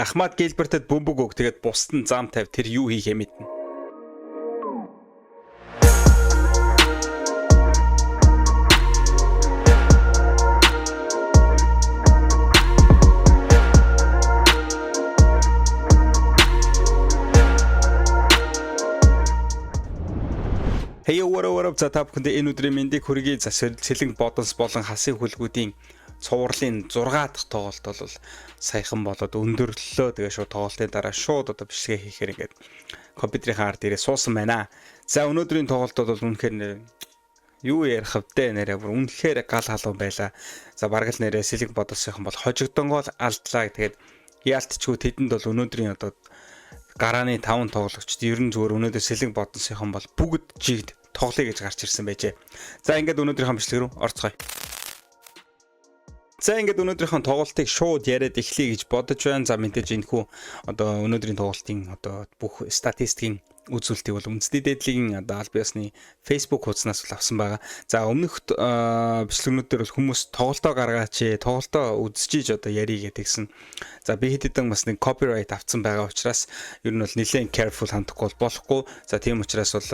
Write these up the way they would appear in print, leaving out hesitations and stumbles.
Ахмад Гилбертэд бөмбөг өг тэгээд бусд нь зам тавь тэр юу хийхээ мэднэ. Hey what up за та бүхэнд энэ өдрийн мэндийг хүргэе. За Сэлэнг Бодонс болон Хасын хүлгүүдийн цувралын 6 дахь тоглолт бол саяхан болоод өндөрлөлөө. Тэгээ шууд тоглолтын дараа шууд одоо бичлэгээ хийхээр ингээд компьютерийн хаар дээрээ суусан байна. За өнөөдрийн тоглолт бол үнэхээр юу ярих вдэ нэрээ бүр үнэхээр гал халуун байла. За бараг л нэрээ Сэлэнг Бодонсынхан бол хожигдонгоо алдлаа. Тэгээд яалтчгүй тэдэнд бол өнөөдрийн одоо гарааны 5 тоглогчд ер нь зүгээр өнөөдөр Сэлэнг Бодонсынхан бол бүгд жигд тоглоё гэж гарч ирсэн байжээ. За ингээд өнөөдрийнхөө бичлэг рүү орцгоё. За ингээд өнөөдрийнхөө тоглолтыг шууд яриад эхлэе гэж бодож байна. За мэдээж энэ хүү одоо өнөөдрийн тоглолтын одоо бүх статистикийн үзүүлэлтийг бол үндэсний дээдлийн одоо аль биесны Facebook хуудаснаас бол авсан байгаа. За өмнөх бичлэгнүүдээр бол хүмүүс тоглолтоо гаргаач, тоглолтоо үзчихийж одоо ярий гэдгийгсэн. За би хэд хэдэн бас нэг copyright авсан байгаа учраас ер нь бол нэлээд careful хандахгүй болохгүй. За тийм учраас бол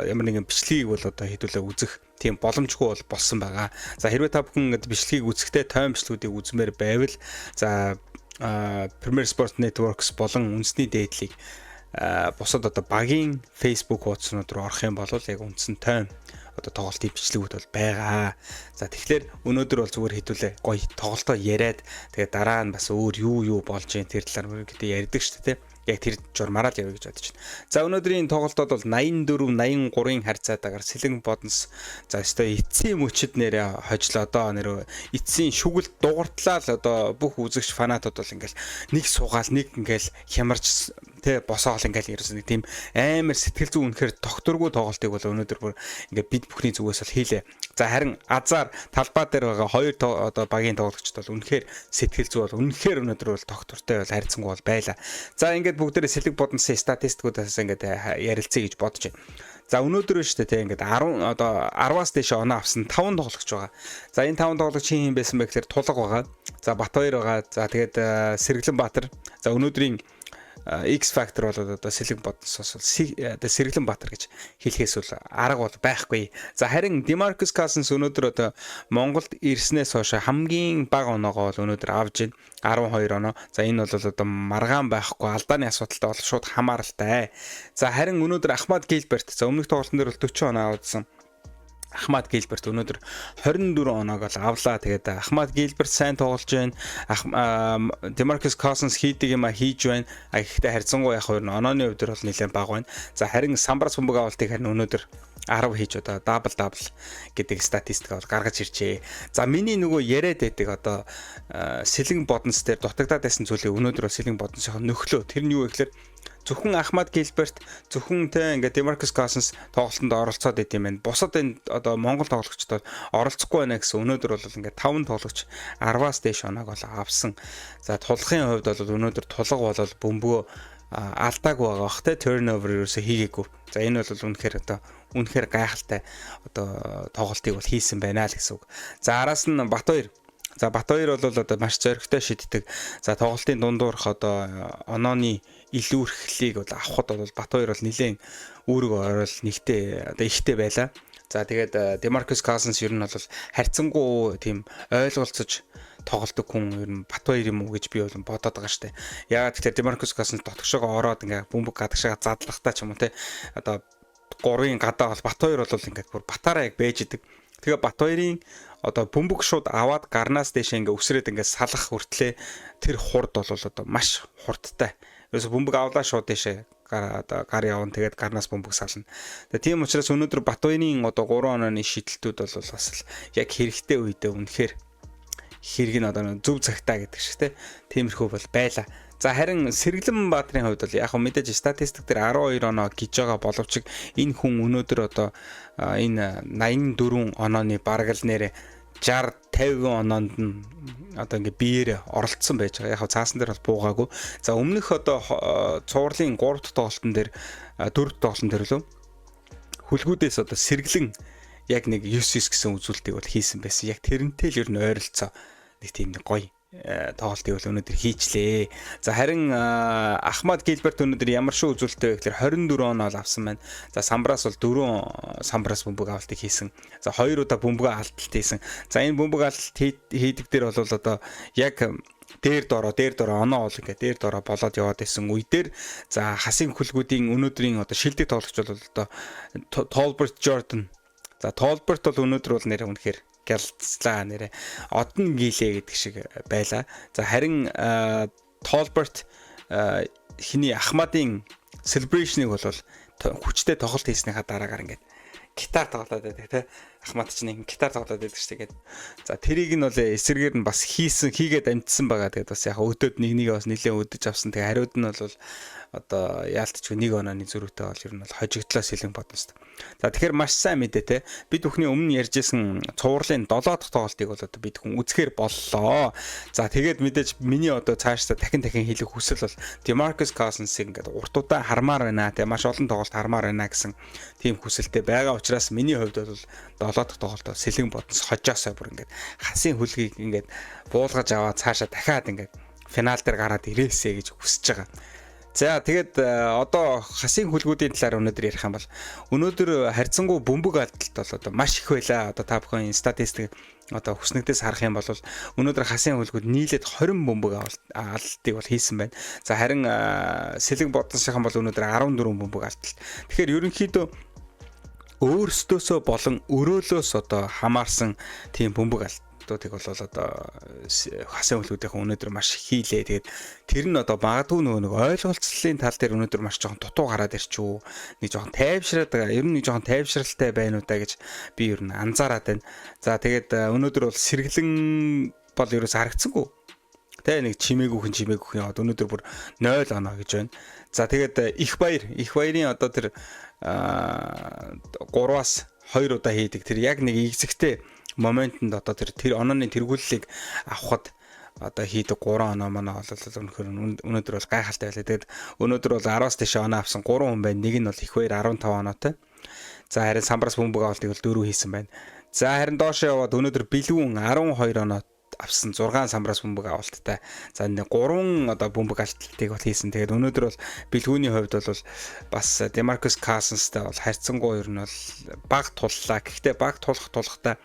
ямар нэгэн бичлэгийг бол одоо хэдүүлээ үзэх тийм боломжгүй бол болсон байгаа. За хэрвээ та бүхэн ингээд бичлэгийг үзэхдээ тойм бичлэгүүдийг үзмээр байвал за Premier Sports Networks болон үндэсний дээдлийг бусад одоо багийн Facebook хуудаснууд руу орох юм бол яг үндсэн тойм одоо тоглолтын бичлэгүүд бол байгаа. За тэгэхээр өнөөдөр бол зүгээр хэдүүлээ гоё тоглолтоо яриад тэгээд дараа нь бас өөр юу болж юм тэр талаар гэдэг ярьдаг шүү дээ. Яг тэр журмаараа л явъя гэж бодож байна. За өнөөдрийн тоглолтод бол 84-83-ын харьцаатаагаар Сэлэнг Бодонс за өстой эцсийн мөчөд нэрээ хожлоо одоо нэр эцсийн шүгэлт дууртлаа л одоо бүх үзэгч фанатууд бол ингээл нэг суугаал нэг ингээл хямарч тэ босоол ингээл ерөөс нэг тийм амар сэтгэл зүйн үнэхээр докторгүй тоглолтыг бол өнөөдөр бүр ингээд бид бүхний зүгээс бол хийлээ. За харин азар талбай дээр байгаа хоёр одоо багийн тоглогчд бол үнэхээр сэтгэл зүй бол үнэхээр өнөөдөр бол доктортой бол харьцангуй бол байла. За ингээд бүгдээрээ Сэлэнг Бодонсын статистикуудаас ингээд ярилцъя гэж бодож байна. За өнөөдөр шүү дээ те ингээд 10 одоо 10-аас дээш оноо авсан 5 тоглогч байгаа. За энэ 5 тоглогч хин байсан бэ гэхээр Тулга байгаа. За Батбаяр байгаа. За тэгээд Сэргэлэн Баатар. За өнөөдрийн X Factor бол одоо Сэлэнг Бодонсоос одоо Сэргэлэн Баатар гэж хэлэхээс бол арга бол байхгүй. За харин Demarcus Cousins өнөөдөр одоо Монголд ирснээс хойш хамгийн бага оноогоо бол өнөөдөр авж байна. 12 оноо. За энэ бол одоо маргаан байхгүй алдааны асуудалтай бол шууд хамааралтай. За харин өнөөдөр Ахмад Гилберт за өмнөх тоглолтын дээр бол 40 оноо авсан. Ахмад Гилберт өнөөдөр 24 оноог л авлаа. Тэгээд Ахмад Гилберт сайн тоглож байна. Demarcus Cousins хийдэг юм хийж байна. Гэхдээ харьцангуй яг хоёр онооны хувьд бол нэлээд бага байна. За харин Самбарс бөмбөг авалтыг харин өнөөдөр 10 хийж одоо дабл гэдэг статистик бол гаргаж иржээ. За миний нөгөө яриад байдаг одоо Сэлэнг Бодонс дээр дутагдаад байсан зүйлийг өнөөдөр Сэлэнг Бодонсынхаа нөхлөө тэр нь юу вэ гэхээр зөвхөн Ахмад Гилберт зөвхөн тэ ингээд Demarcus Cousins тоглолтод оролцоод байт юм байна. Бусад энэ одоо Монгол тоглогчдод оролцохгүй байна гэсэн өнөөдөр бол ингээд 5 тоглогч 10-аас дээш оноог бол авсан. За Тулгын хувьд бол өнөөдөр Тулга бол бөмбөгөө алдаагүй байгаа бах тэ turnover ерөөсө хийгээгүй. За энэ бол үнэхээр гайхалтай одоо тоглолтыг бол хийсэн байна л гэсэн үг. За араас нь Батбаяр. За Батбаяр бол одоо маш зоригтой шиддэг. За тоглолтын дундуурх одоо онооны илүүрхлийг бол авахд бол Батбаяр бол нэлээд үүрэг орол нэгтэй одоо ихтэй байла. За тэгээд Demarcus Cousins ер нь бол харьцангуй тийм ойлголцож тоглолтог хүн ер нь Батбаяр юм уу гэж би бол бодоод байгаа штэ. Яагаад гэвэл Demarcus Cousins дотгошоо ороод ингээ бөмбөг гадагшаа задлахтаа ч юм уу те одоо 3-ын гадаа бол Батбаяр бол ингээд бүр батаараа яг байж идэг. Тэгээ Батбаярын одоо бөмбөг шууд аваад гарнаас дээш ингээ өсрээд ингээ салах хүртлээ тэр хурд бол одоо маш хурдтай. Ерөөсө бөмбөг авлаа шууд дээшээ гар явна тэгээд гарнаас бөмбөг сална. Тэгээ тийм учраас өнөөдөр Батбаярын одоо 3 онооны шидэлтүүд бол бас яг хэрэгтэй үедээ үнэхээр хэрэг нь одоо зөв цагтаа гэдэг шиг те тиймэрхүү бол байла. За харин Сэргэлэн Баатарын хувьд бол яг мэдээж статистик дээр 12 оноо гэж байгаа боловч энэ хүн өнөөдөр одоо энэ 84 онооны бараг л нэрэ 60-50 оноонд нь одоо ингээ биеэр оролцсон байж байгаа. Яг цаасан дээр бол буугаагүй. За өмнөх одоо цувралын 3 дахь тоглолтын дээр 4 дахь тоглолтын дээр лөө хүлгүүдээс одоо Сэргэлэн яг нэг 9-9 гэсэн үзүүлэлтийг бол хийсэн байсан. Яг тэрнтэй л ер нь ойролцоо нэг тийм нэг гоё тоглолтыг бол өнөөдөр хийчлээ. За харин Ахмад Гилберт өнөөдөр ямар шүү үзүүлэлттэй вэ гэхээр 24 оноо авсан байна. За самбраас бол 4 самбраас бөмбөг авалтыг хийсэн. За 2 удаа бөмбөг алалт хийсэн. За энэ бөмбөг алалт хийдэг дээр бол одоо яг дээр дороо оноо бол ингээд дээр дороо болоод яваад байсан үе дээр за хасын хүлгүүдийн өнөөдрийн одоо шилдэг тоглогч бол одоо Толберт Jordan. За Толберт бол өнөөдөр бол нэр үнэхээр гялцлаа нэрэ одон гилээ гэдэг шиг байлаа. За харин Толберт хиний Ахмадын celebration-ыг бол хүчтэй тоглолт хийснийхаа дараагаар ингээд гитар тоглоод байдаг тий. Ахмад ч нэг гитар тоглоод байдаг шүү дээ. За тэрийг нь бол эсрэгээр нь бас хийгээд амжсан байгаа. Тэгээд бас яг өдөөд нэг бас нэлээд өдөж авсан. Тэгээд хариуд нь бол одоо яалтчгүй нэг онооны зөрүүтэй бол ер нь бол хожигдлоо сэлэн бодно шүү дээ. За тэгэхээр маш сайн мэдээ те. Бид бүхний өмнө ярьжсэн цувралын 7 дахь тоглолтыг бол одоо бид хүн үзэхээр боллоо. За тэгээд мэдээж миний одоо цаашдаа дахин хэлэх хүсэл бол DeMarcus Cousins-ыг ингээд урт удаа хармаар байна те. Маш олон тоглолт хармаар байна гэсэн тийм хүсэлтэй байгаа учраас миний хувьд бол 7 дахь тоглолтоо сэлэн бодноос хожоосоо бүр ингээд хасын хүлгийг ингээд буулгаж аваад цаашаа дахиад ингээд финал дээр гараад ирээсэй гэж хүсэж байгаа. За тэгээд одоо хасын хүлгүүдийн талаар өнөөдөр ярих юм бол өнөөдөр харьцангуй бөмбөг алдалт бол одоо маш их байлаа. Одоо та бүхэн статистик одоо хүснэгдээс харах юм бол өнөөдөр хасын хүлгүүд нийлээд 20 бөмбөг алдалтыг бол хийсэн байна. За харин сэлэг бодсонсхийн бол өнөөдөр 14 бөмбөг алдалт. Тэгэхээр ерөнхийдөө өөрсдөөсөө болон өрөөлөөс одоо хамаарсан тийм бөмбөг алдалтуудыг бол одоо хасын хүлгүүдийн өнөөдөр маш хийлээ. Тэгээд тэр нь одоо магадгүй нэг ойлголцлын тал дээр өнөөдөр маш жоохон дутуу гараад ирчихв. Нэг жоохон тайвшраад байгаа. Ер нь нэг жоохон тайвшралтай байна уу да гэж би ер нь анзаараад байна. За тэгээд өнөөдөр бол сэргэлэн бол ерөөс харагдсангүй. Тэ нэг чимээгүйхэн яваад өнөөдөр бүр 0 оноо гэж байна. За тэгээд их баярын одоо тэр 3-аас 2 удаа хийдэг тэр яг нэг эзэгтэй моментод одоо тэр онооны тэргүүллийг авахд одоо хийдэг 3 оноо манай бол өнөөдөр бол гайхалтай байлаа. Тэгээд өнөөдөр бол 10-аас тийш оноо авсан 3 хүн байна. Нэг нь бол их баяр 15 оноотой. За харин самбраас бөмбөг авалтыг бол 4 хийсэн байна. За харин доош яваад өнөөдөр бэлгүүн 12 оноо авсан 6 самбраас бөмбөг авалттай. За 3 одоо бөмбөг алдалтыг бол хийсэн. Тэгээд өнөөдөр бол бэлгүүний хувьд бол бас DeMarcus Cousins-тай бол харьцангуй ер нь бол баг туллаа. Гэхдээ баг тулахтаа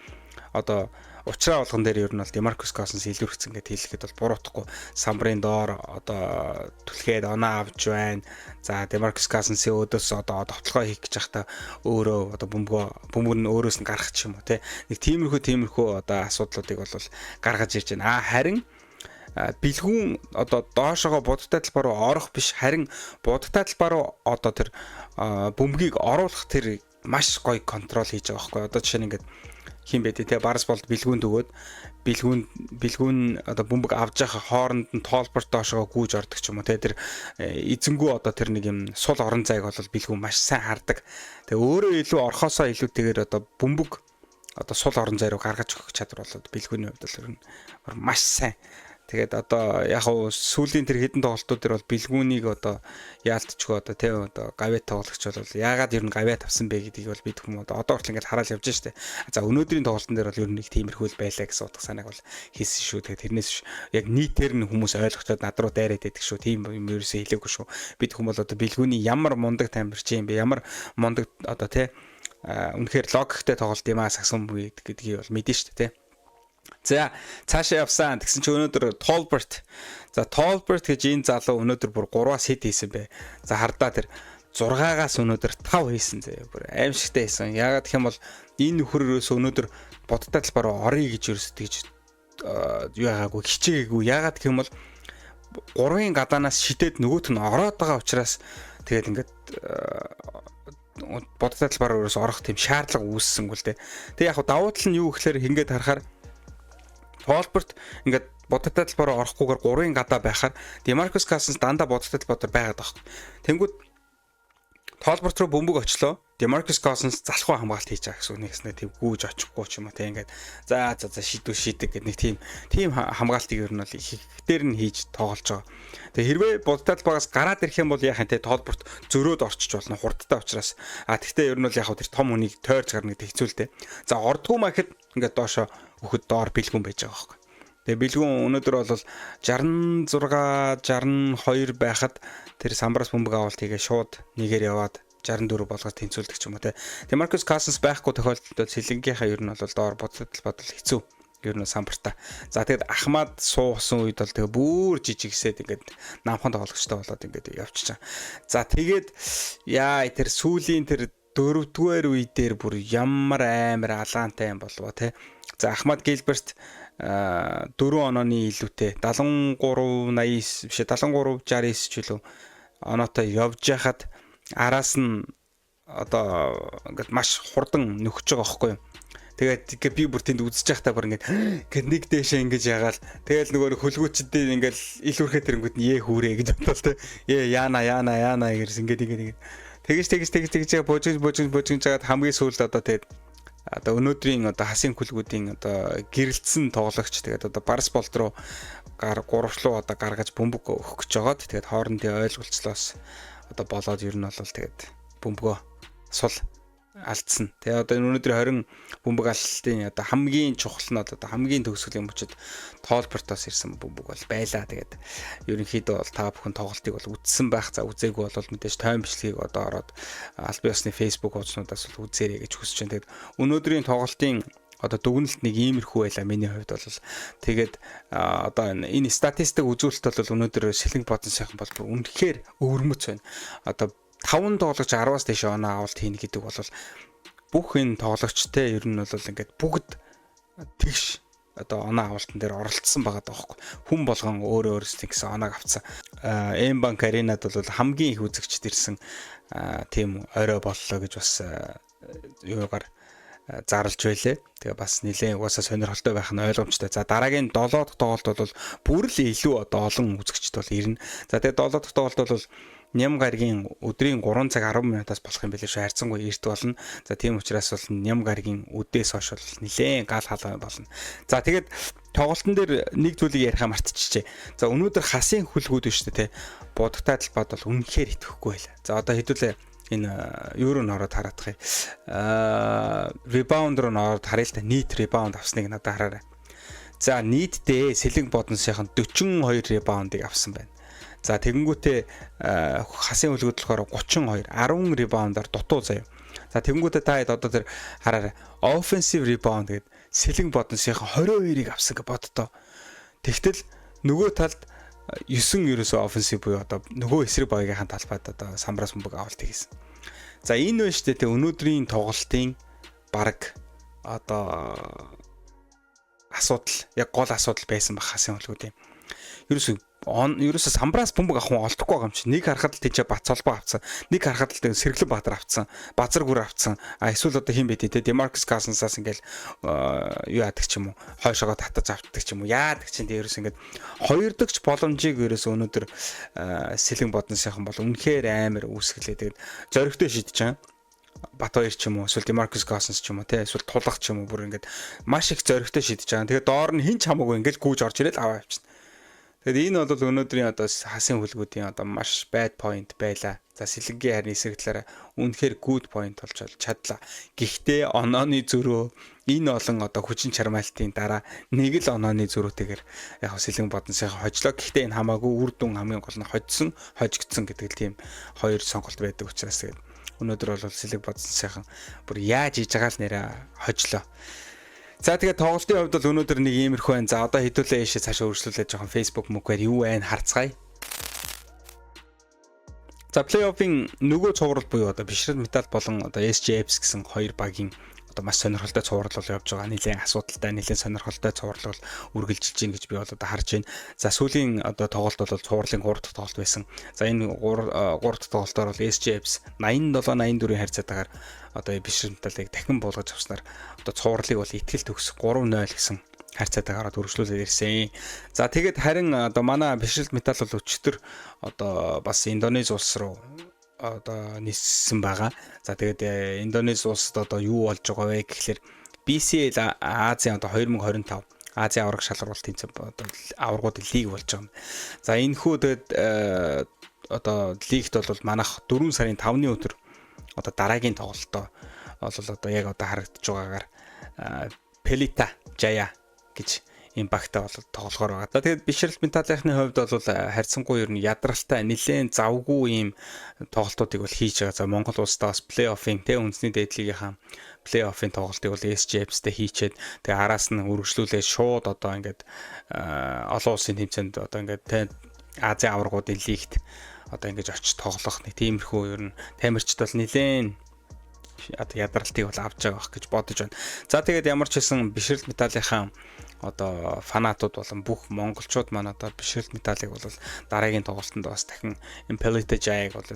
одоо учраа болгон дээр ер нь бол DeMarcus Cousins илүүрхсэн гэдээ хэлэхэд бол буруутахгүй. Самбарын доор одоо түлхээд оноо авч байна. За DeMarcus Cousins-ийн өдөөс одоо товтлогоо хийх гэж байхдаа өөрөө одоо бөмбөг нь өөрөөс нь гарах ч юм уу те. Нэг тиймэрхүү одоо асуудлуудыг бол гаргаж ирж байна. Харин бэлгүүн одоо доошогоо будтай талбар руу орох биш, харин будтай талбар руу одоо тэр бөмбөгийг оруулах тэр маш гоё контрол хийж байгаа байхгүй. Одоо жишээ нь ингээд хин бэ те барс болд бэлгүүнд өгөөд бэлгүүн одоо бөмбөг авж явах хооронд нь тоолборт доошоо гүйж ордог ч юм уу те тэр эзэнгүү одоо тэр нэг юм сул орон зайг бол бэлгүүн маш сайн хардаг. Тэгээ өөрөө илүү орхосоо илүүтэйгээр одоо бөмбөг одоо сул орон зай руу гаргаж өгөх чадвар бол бэлгүүний хувьд бол маш сайн. Тэгээд одоо яг хуу сүүлийн тэр хэдэн тоглолтууд дээр бол бэлгүүнийг одоо яалтчгүй одоо те одоо гавьяа тоглогч бол яагаад ер нь гавьяа тавсан бэ гэдгийг бол бид хүмүүс одоо хүртэл ингээд хараал явж штэ. За өнөөдрийн тоглолтын дээр бол ер нь нэг тиймэрхүү байлаа гэсэн утга санааг бол хийсэн шүү. Тэгээд тэрнээс яг нийтээр нь хүмүүс ойлгочоод над руу дайраад байдаг шүү. Тийм юм ерөөсөө хэлээгүй шүү. Бид хүмүүс бол одоо бэлгүүний ямар мундаг тамирч юм бэ? Ямар мундаг одоо те үнэхээр логиктэй тоглолт юм аа сагсан гэдгийг бол мэдэн штэ те. За цаашаа явсан. Тэгсэн чи өнөөдөр Толберт. За Толберт гэж энэ залуу өнөөдөр бүр 3-аас хэд хийсэн бэ? За хардаа тэр 6-аас өнөөдөр 5 хийсэн заяа. Бүр аимшигтай хийсэн. Яагаад гэх юм бол энэ нөхөрөөс өнөөдөр бодтой талбар орё гэж ерөөсөө тэгж юу яагаагүй хичээгээгүй. Яагаад гэх юм бол 3-ын гадаанаас шидэд нөгөөт нь ороод байгаа учраас тэгээд ингээд бодтой талбар ерөөсөө орох тийм шаардлага үүссэнгүй л дээ. Тэг яг давуу тал нь юу гэхээр ингээд харахаар Толберт ингээд бодтой талбараа орохгүйгээр 3-ын гадаа байхаар DeMarcus Cousins дандаа бодтой талбар байгаад байгаа. Тэнгүүд Толберт руу бөмбөг очлоо. DeMarcus Cousins залхуу хамгаалт хийж байгаа гэсэн нэгснээ тийм гүйж очихгүй ч юм уу те ингээд за шийдэг гэдэг нэг тийм хамгаалтыг ер нь бол их дээр нь хийж тоглож байгаа. Тэгээ хэрвээ бодтой талбараас гараад ирэх юм бол яхаа те Толберт зөрөөд орчиж болно хурдтай учраас. Тэгтээ ер нь бол яг тэр том хүнийг тойрч гарна гэдэг хэцүү л дээ. За ордгоо махад ингээд доошо өгөхөд доор бэлгүүн байж байгаа байхгүй. Тэгээ бэлгүүн өнөөдөр бол 66 62 байхад тэр Самбраас бөмбөг авалт хийгээ шууд нэгээр яваад 64 болгож тэнцүүлдэг ч юм уу те. Тэгээ Маркус Кассенс байхгүй тохиолдолд Сэлэнгийнхаа ер нь бол доор бодол хэцүү. Ер нь Самбартаа. За тэгээд Ахмад суусан үед бол тэгээ бүр жижигсээд ингээд намхан тоглогчтой болоод ингээд явчихсан. За тэгээд яа тэр сүүлийн тэр 4-р үе дээр бүр ямар амар алаантай юм болов те. За Ахмад Гилберт 4 онооны илүүтэй 73 89 биш 73 69 ч үлээ оноотой явж яхад араас нь одоо ингээд маш хурдан нөхөж байгаа байхгүй юу. Тэгээд би бүр тэнд үзэж байхдаа бүр ингээд нэг дэшээ ингэж ягаал тэгэл нөгөө хөлгүүчдээ ингээд ил үрхээ тэрэнгүүд нь хүүрээ гэж бодлоо те. Яана гэрс ингээд тэгэж божиж жагаад хамгийн сүүлд одоо тэгээд одоо өнөөдрийн одоо хасын хөлгүүдийн одоо гэрэлтсэн тоглогч тэгээд одоо Барс болт руу гуравчлуу одоо гаргаж бөмбөг өгөх гэж байгаад тэгээд хоорондын ойлголцлоос одоо болоод ер нь бол тэгээд бөмбөгөө сул алдсан. Тэгээ одоо өнөөдөр 20 бөмбөг алдалтын одоо хамгийн чухал нь одоо хамгийн төгсгөлийн мөчөд тоолбортоос ирсэн бөмбөг бол байлаа. Тэгээд ерөнхийдөө бол та бүхэн тоглолтыг бол үзсэн байх. За үзээгүй бол мэдээж тойм бичлэгийг одоо ороод аль биесны Facebook хуудасуудаас бол үзээрэй гэж хүсэж байна. Тэгээд өнөөдрийн тоглолтын одоо дүгнэлт нэг иймэрхүү байла миний хувьд бол тэгээд одоо энэ статистик үзүүлэлт бол өнөөдөр Сэлэнг бодсон сайхан бол үнэхээр өвөрмөц байна. Одоо 5 тоглогч 10-аас дээш оноо авалт хийнэ гэдэг бол бүх энэ тоглогчтой ер нь бол ингээд бүгд тэгш одоо оноо авалтан дээр оролцсон байгаа даахгүй. Хүн болгон өөрөө гэсэн оноог авцсан. Эмбанк аренад бол хамгийн их үзэгчд ирсэн тийм орой боллоо гэж бас юугаар зарлж байлээ. Тэгээ бас нэлээд угаасаа сонирхолтой байх нь ойлгомжтой. За дараагийн 7 дахь тоглолт бол бүр л илүү одоо олон үзэгчд бол ирнэ. За тэгээ 7 дахь тоглолт бол Ням гаргийн өдрийн 3 цаг 10 минутаас болох юм билээ шүү. Хайрцангуй эрт болно. За тийм учраас бол Ням гаргийн үдээс хойш бол нэлээд гал халаа болно. За тэгээд тоглолтын дээр нэг зүйлийг ярихаа мартчихжээ. За өнөөдөр хасын хөлгүүд биш үү те. Будагтай талбад бол үнэхээр итгэхгүй байла. За одоо хэдүүлээ энэ евро н ороод хараадах юм. Ребаунд руу н ороод харъя л та. Нийт ребаунд авсныг надад хараарай. За нийтдээ Сэлэнг бодносынхан 42 ребаундыг авсан байна. За тэгэнгүүтээ хасын хөлгөд болохоор 32 10 ребаундаар дутуу заяа. За тэгэнгүүтээ та одоо тэр хараарай. Offensive rebound гэдэг Сэлэнг бодносынхан 22-ыг авсан гэж боддоо. Тэгтэл нөгөө талд 9 ерөөсөө offensive буюу одоо нөгөө эсрэг боёгийнхаа талбайд одоо Самбраас бөмбөг авалт хийсэн. За энэ байна шүү дээ өнөөдрийн тоглолтын баг одоо асуудал яг гол асуудал байсан баг хасын хөлгүүдийн. Ерөөсөө Самбраас бөмбөг авах хүн олдохгүй байгаа юм чи. Нэг харахад л тийч Бац холбоо авцсан. Нэг харахад л Сэргэлэн Баатар авцсан. Базар гүр авцсан. Эсвэл одоо хин бэ те Демаркус Кассенсаас ингээл юу яадаг ч юм уу. Хойшоогоо татаж автдаг ч юм уу. Яадаг чинь те ерөөс ингээд хоёр дахь боломжийг ерөөсөө өнөөдөр Сэлэнг бодносынхан бол үнэхээр амар үүсгэлээ. Тэгээд зоригтой шийдэж байгаа. Бат хоёр ч юм уу эсвэл Демаркус Кассенс ч юм уу те эсвэл тулах ч юм уу бүр ингээд маш их зоригтой шийдэж байгаа. Тэгээд доор нь хин ч хамаагүй ингээд гүйж орж ирэл аваа явчихна. Тэгэхээр энэ бол өнөөдрийн одоо хасын хөлгүүдийн одоо маш bad point байла. За Сэлэнгийн харин эсрэг талаараа үнэхээр good point болж чадлаа. Гэхдээ онооны зөрөө энэ олон одоо хүчин чармаалтын дараа нэг л онооны зөрүүтэйгээр яг Сэлэнг бодносынхаа хожлоо. Гэхдээ энэ хамаагүй үр дүн хамгийн гол нь хожигдсон гэдэг л тийм хоёр сонголт байдаг учраас тэгээд өнөөдөр бол Сэлэнг бодносынхан бүр яаж хийж байгаа л нэрэ хожлоо. За тэгээд тоглолтын хувьд бол өнөөдөр нэг иймэрхүү байна. За одоо хэдүүлээ ийшээ цаашаа өргөжлүүлээд жоохон Facebook мөгөөр юу байна харцгаая. За плей-оффын нөгөө цуврал буюу одоо бишрэл металл болон одоо SJFs гэсэн хоёр багийн одоо маш сонирхолтой цуврал бол явж байгаа. Нэлээд асуудалтай, нэлээд сонирхолтой цуврал бол үргэлжилж байна гэж би бол одоо харж байна. За сүүлийн одоо тоглолт бол цувралын 3 дахь тоглолт байсан. За энэ 3 дахь тоглолтоор бол SJFs 87-84-ийн харьцаатаагаар одоо бишрэл металлыг дахин буулгаж авснаар одоо цувралыг бол итгэл төгс 3-0 гэсэн харьцаатаагаар үргэлжлүүлээд ирсэн. За тэгээд харин одоо манай бишрэл металл бол өчтөр одоо бас Индонез улс руу одоо ниссэн байгаа. За тэгээд Индонез улсад одоо юу болж байгаа вэ гэхэлэр BCL Азийн одоо 2025 Азийн авраг шалралтын одоо аваргууд лиг болж байгаа юм. За энэ хүү тэгээд одоо лигт бол манайх 4 сарын 5-ны өдөр одоо дараагийн тоглолтоо бол одоо яг одоо харагдаж байгаагаар Pelita Jaya гэж импактаа бол тоглохоор байгаа. За тэгээд бишрэл металлийнхны хувьд бол харьцангуй ер нь ядралтай нэлээд завгүй ийм тоглолтуудыг бол хийж байгаа. За Монгол улсдаа бас плей-оффын тэ үндэсний дээдлигийнхаа плей-оффын тоглолтыг бол SJFs-тэй хийчээд тэгээ араас нь үргэлжлүүлээд шууд одоо ингээд олон улсын тэмцээнд одоо ингээд тэ Азийн аваргуудын лигт одоо ингэж очиж тоглох нэг тиймэрхүү ер нь тамирчид бол нэлээд одоо ядралтыг бол авч байгаа байх гэж бодож байна. За тэгээд ямар ч хэсэн бишрэл металлийнхаа одоо фанатууд болон бүх монголчууд маань одоо бишрэл металлыг бол дараагийн тоглолтод бас дахин Impelite Jay-г бол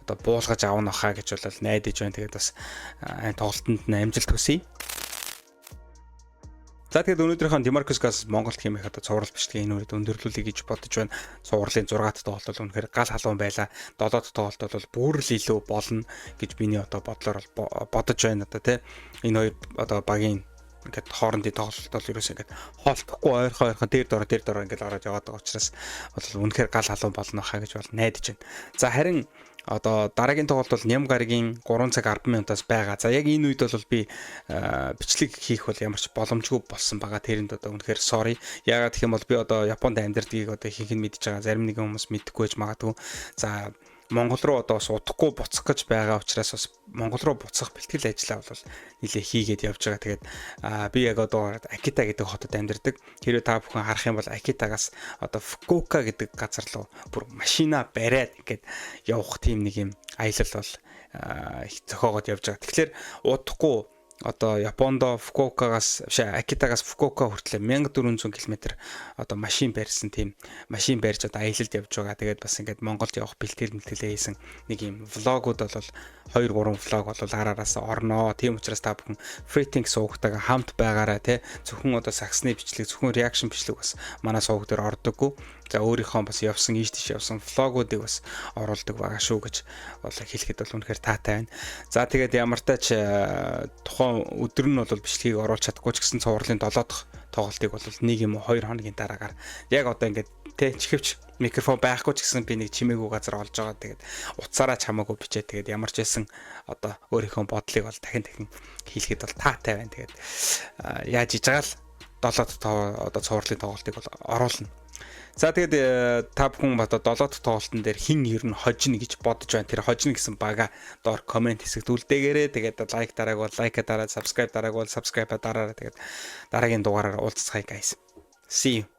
одоо буулгаж авах хаа гэж бол найдаж байна. Тэгээд бас энэ тоглолтод нь амжилт хүсье. За тэгээд өнөөдрийнхөө Demarcus Gas Монголд хэмээх одоо цуврал бичлэгийн энэ үрд өндөрлүүлэе гэж бодож байна. Цувралын 6 дахь тоглолт бол үнэхээр гал халуун байла. 7 дахь тоглолт бол бүр л илүү болно гэж миний одоо бодлоор бодож байна одоо тий. Энэ хоёр одоо багийн ингээд хоорондын тоглолт бол ерөөсөө ингээд хоолтохгүй ойрхон дээр дор ингээд ороод яваад байгаа учраас бол үнэхээр гал халуун болно хаа гэж бол найдаж байна. За харин одоо дараагийн тоглолт бол Нямгаргийн 3 цаг 10 минутаас байгаа. За яг энэ үед бол би бичлэг хийх бол ямар ч боломжгүй болсон байгаа. Тэрэнд одоо үнэхээр sorry. Яагаад гэх юм бол би одоо Японд амьдардгийг одоо ихэнх нь мэдж байгаа. Зарим нэгэн хүмүүс мэдэхгүй байж магадгүй. За Монгол руу одоо бас удахгүй буцах гэж байгаа учраас бас Монгол руу буцах бэлтгэл ажиллаа бол нэлээ хийгээд явж байгаа. Тэгээд би яг одоо Акита гэдэг хотод амьдардаг. Хэрвээ та бүхэн харах юм бол Акитагаас одоо Фукуока гэдэг газар руу бүр машина бариад ингээд явах тийм нэг юм аялал бол их зохиогоод явж байгаа. Тэгэхээр удахгүй одоо Япондо Фукуокагаас Акитагаас Фукуока хүртэл 1400 км одоо машин барьсан тийм машин барьж одоо аялалд явж байгаа. Тэгээд бас ингээд Монголд явах бэлтгэл хийсэн нэг юм влогууд бол 2-3 влог бол араараас орноо. Тийм учраас та бүхэн Freeting суугтайгаа хамт байгаарай тий. Зөвхөн одоо саксны бичлэг, зөвхөн reaction бичлэг бас манай сууг дээр ордоггүй. За өөрийнхөө бас явсан ийш тийш явсан влогуудыг бас оруулдаг байгаа шүү гэж бол хэлэхэд бол үнэхээр таатай байна. За тэгээд ямар тач тухайн өдөр нь бол бичлэгийг оруулж чадахгүй ч гэсэн цувралын 7 дахь тоглолтыг бол 1 юм уу 2 хоногийн дараагаар яг одоо ингээд тэ чихвч микрофон байхгүй ч гэсэн би нэг чимээгүй газар олж байгаа. Тэгээд утсаараа ч хамаагүй бичээ. Тэгээд ямар ч байсан одоо өөрийнхөө бодлыг бол дахин хийлгэхэд бол таатай байна. Тэгээд яаж хийж байгаа л 7 дахь одоо цувралын тоглолтыг бол оруулна. За тэгээд та бүхэн одоо 7 дахь тоглолтын дээр хин ер нь хожно гэж бодож байна. Тэр хожно гэсэн бага доор комент хэсэгт үлдээгээрэй. Тэгээд лайк дарааг бол лайк дараад, subscribe дарааг бол subscribe дараарай. Тэгээд дараагийн дугаараар уулзцгаая guys. See you.